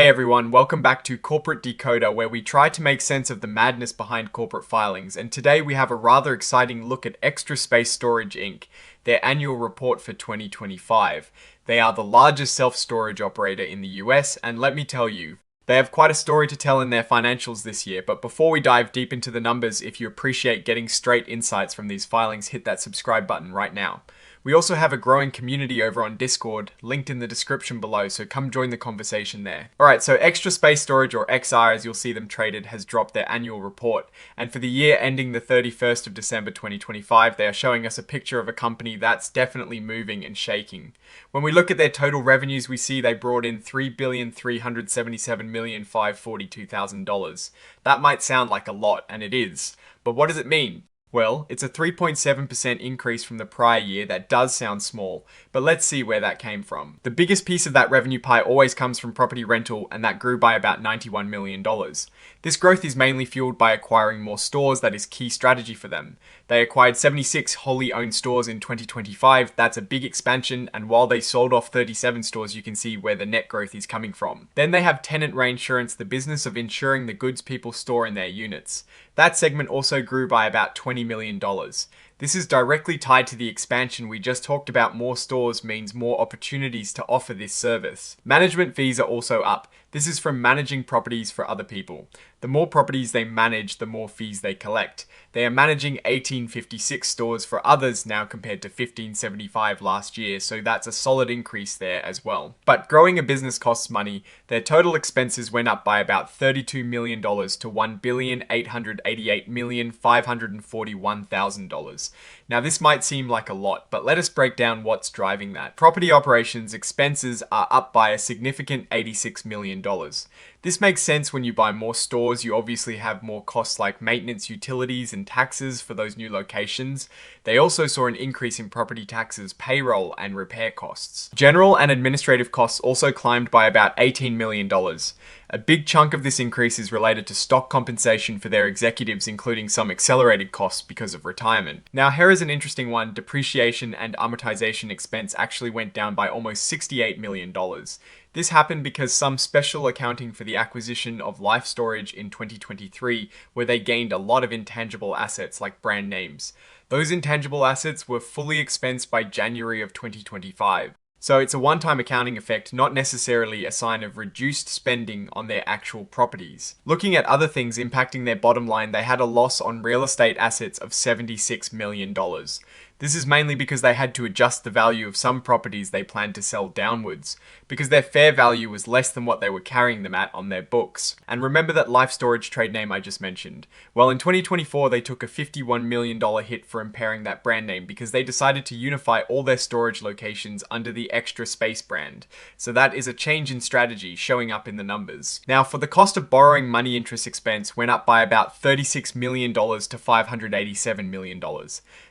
Hey everyone, welcome back to Corporate Decoder, where we try to make sense of the madness behind corporate filings. And today we have a rather exciting look at Extra Space Storage Inc., their annual report for 2025. They are the largest self-storage operator in the US, and let me tell you, they have quite a story to tell in their financials this year. But before we dive deep into the numbers, if you appreciate getting straight insights from these filings, hit that subscribe button right now. We also have a growing community over on Discord, linked in the description below, so come join the conversation there. Alright, so Extra Space Storage, or XR as you'll see them traded, has dropped their annual report. And for the year ending the 31st of December 2025, they are showing us a picture of a company that's definitely moving and shaking. When we look at their total revenues, we see they brought in $3,377,542,000. That might sound like a lot, and it is. But what does it mean? Well, it's a 3.7% increase from the prior year. That does sound small, but let's see where that came from. The biggest piece of that revenue pie always comes from property rental, and that grew by about $91 million. This growth is mainly fueled by acquiring more stores. That is key strategy for them. They acquired 76 wholly owned stores in 2025. That's a big expansion, and while they sold off 37 stores, you can see where the net growth is coming from. Then they have tenant reinsurance, the business of insuring the goods people store in their units. That segment also grew by about $20 million. This is directly tied to the expansion we just talked about. More stores means more opportunities to offer this service. Management fees are also up. This is from managing properties for other people. The more properties they manage, the more fees they collect. They are managing 1856 stores for others now compared to 1575 last year, so that's a solid increase there as well. But growing a business costs money. Their total expenses went up by about $32 million to $1,888,541,000. Now this might seem like a lot, but let us break down what's driving that. Property operations expenses are up by a significant $86 million. This makes sense. When you buy more stores, you obviously have more costs like maintenance, utilities, and taxes for those new locations. They also saw an increase in property taxes, payroll, and repair costs. General and administrative costs also climbed by about $18 million. A big chunk of this increase is related to stock compensation for their executives, including some accelerated costs because of retirement. Now here is an interesting one. Depreciation and amortization expense actually went down by almost $68 million. This happened because some special accounting for the acquisition of Life Storage in 2023, where they gained a lot of intangible assets like brand names. Those intangible assets were fully expensed by January of 2025. So it's a one-time accounting effect, not necessarily a sign of reduced spending on their actual properties. Looking at other things impacting their bottom line, they had a loss on real estate assets of $76 million. This is mainly because they had to adjust the value of some properties they planned to sell downwards, because their fair value was less than what they were carrying them at on their books. And remember that Life Storage trade name I just mentioned? Well, in 2024, they took a $51 million hit for impairing that brand name because they decided to unify all their storage locations under the Extra Space brand. So that is a change in strategy showing up in the numbers. Now, for the cost of borrowing, money interest expense went up by about $36 million to $587 million.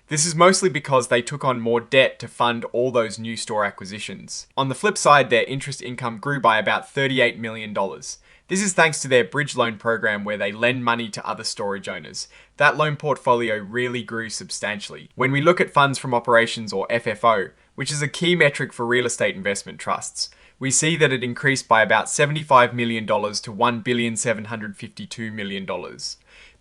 This is mostly because they took on more debt to fund all those new store acquisitions. On the flip side, their interest income grew by about $38 million. This is thanks to their bridge loan program where they lend money to other storage owners. That loan portfolio really grew substantially. When we look at funds from operations, or FFO, which is a key metric for real estate investment trusts, we see that it increased by about $75 million to $1,752 million.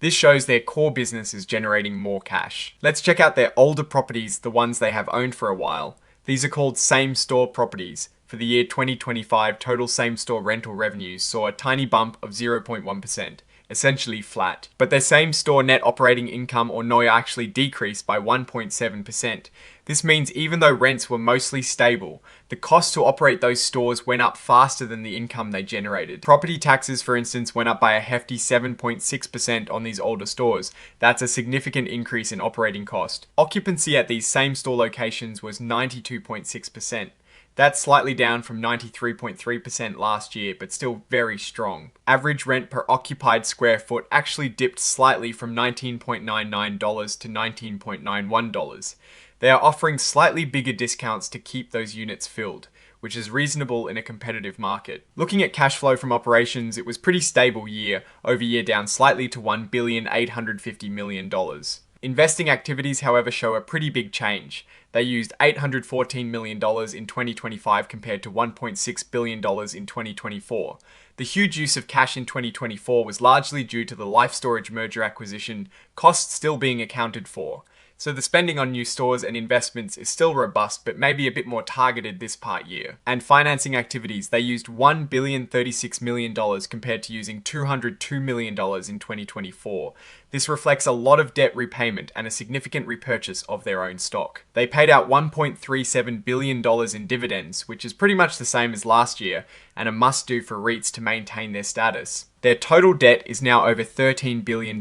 This shows their core business is generating more cash. Let's check out their older properties, the ones they have owned for a while. These are called same-store properties. For the year 2025, total same-store rental revenues saw a tiny bump of 0.1%. Essentially flat. But their same-store net operating income, or NOI, actually decreased by 1.7%. This means even though rents were mostly stable, the cost to operate those stores went up faster than the income they generated. Property taxes, for instance, went up by a hefty 7.6% on these older stores. That's a significant increase in operating cost. Occupancy at these same-store locations was 92.6%. That's slightly down from 93.3% last year, but still very strong. Average rent per occupied square foot actually dipped slightly from $19.99 to $19.91. They are offering slightly bigger discounts to keep those units filled, which is reasonable in a competitive market. Looking at cash flow from operations, it was pretty stable year over year, down slightly to $1,850 million. Investing activities, however, show a pretty big change. They used $814 million in 2025 compared to $1.6 billion in 2024. The huge use of cash in 2024 was largely due to the Life Storage merger acquisition, costs still being accounted for. So the spending on new stores and investments is still robust, but maybe a bit more targeted this part year. And financing activities, they used $1,036 million compared to using $202 million in 2024. This reflects a lot of debt repayment and a significant repurchase of their own stock. They paid out $1.37 billion in dividends, which is pretty much the same as last year, and a must-do for REITs to maintain their status. Their total debt is now over $13 billion.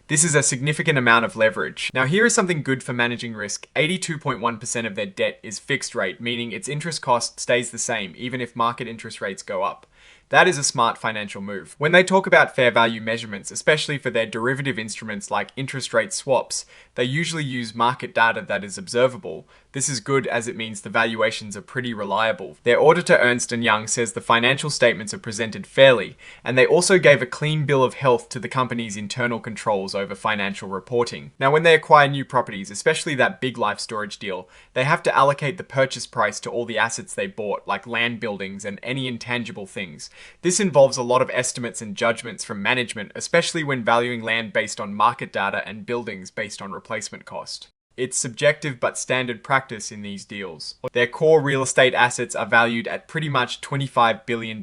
This is a significant amount of leverage. Now here is something good for managing risk. 82.1% of their debt is fixed rate, meaning its interest cost stays the same even if market interest rates go up. That is a smart financial move. When they talk about fair value measurements, especially for their derivative instruments like interest rate swaps, they usually use market data that is observable. This is good as it means the valuations are pretty reliable. Their auditor Ernst & Young says the financial statements are presented fairly, and they also gave a clean bill of health to the company's internal controls over financial reporting. Now when they acquire new properties, especially that big Life Storage deal, they have to allocate the purchase price to all the assets they bought, like land buildings and any intangible things. This involves a lot of estimates and judgments from management, especially when valuing land based on market data and buildings based on replacement cost. It's subjective but standard practice in these deals. Their core real estate assets are valued at pretty much $25 billion.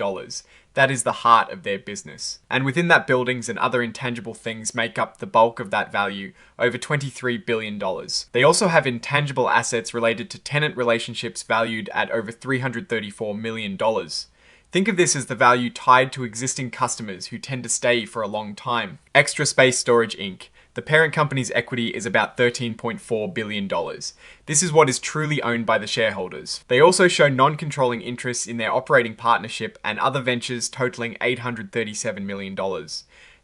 That is the heart of their business. And within that, buildings and other intangible things make up the bulk of that value, over $23 billion. They also have intangible assets related to tenant relationships valued at over $334 million. Think of this as the value tied to existing customers who tend to stay for a long time. Extra Space Storage Inc. The parent company's equity is about $13.4 billion. This is what is truly owned by the shareholders. They also show non-controlling interests in their operating partnership and other ventures totaling $837 million.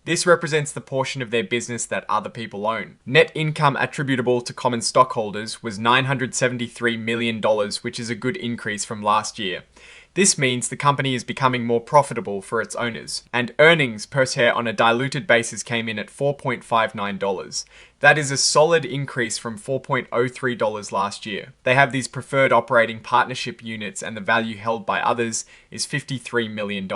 This represents the portion of their business that other people own. Net income attributable to common stockholders was $973 million, which is a good increase from last year. This means the company is becoming more profitable for its owners, and earnings per share on a diluted basis came in at $4.59. That is a solid increase from $4.03 last year. They have these preferred operating partnership units, and the value held by others is $53 million.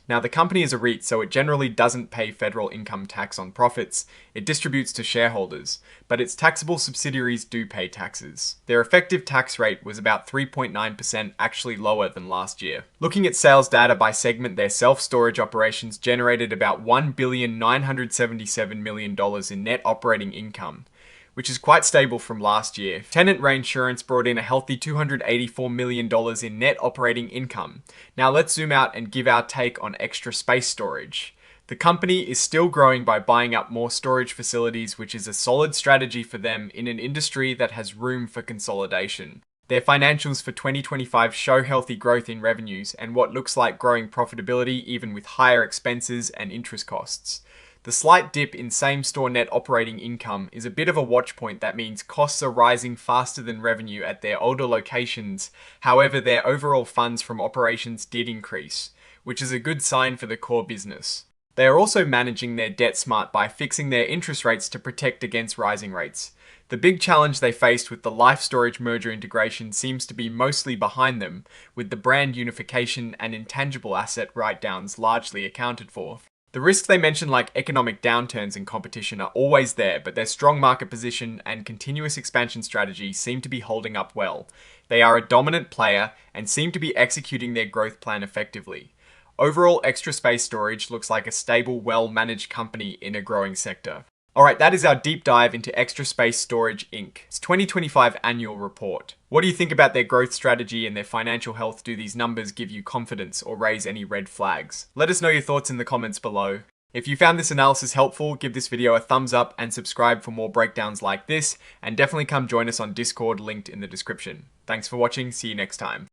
Now, the company is a REIT, so it generally doesn't pay federal income tax on profits. It distributes to shareholders, but its taxable subsidiaries do pay taxes. Their effective tax rate was about 3.9%, actually lower than last year. Looking at sales data by segment, their self-storage operations generated about $1,977 million in net operating income, which is quite stable from last year. Tenant reinsurance brought in a healthy $284 million in net operating income. Now let's zoom out and give our take on Extra Space Storage. The company is still growing by buying up more storage facilities, which is a solid strategy for them in an industry that has room for consolidation. Their financials for 2025 show healthy growth in revenues and what looks like growing profitability even with higher expenses and interest costs. The slight dip in same-store net operating income is a bit of a watch point. That means costs are rising faster than revenue at their older locations. However, their overall funds from operations did increase, which is a good sign for the core business. They are also managing their debt smart by fixing their interest rates to protect against rising rates. The big challenge they faced with the Life Storage merger integration seems to be mostly behind them, with the brand unification and intangible asset write-downs largely accounted for. The risks they mention, like economic downturns and competition, are always there, but their strong market position and continuous expansion strategy seem to be holding up well. They are a dominant player and seem to be executing their growth plan effectively. Overall, Extra Space Storage looks like a stable, well-managed company in a growing sector. Alright, that is our deep dive into Extra Space Storage Inc. It's 2025 annual report. What do you think about their growth strategy and their financial health? Do these numbers give you confidence or raise any red flags? Let us know your thoughts in the comments below. If you found this analysis helpful, give this video a thumbs up and subscribe for more breakdowns like this, and definitely come join us on Discord linked in the description. Thanks for watching, see you next time.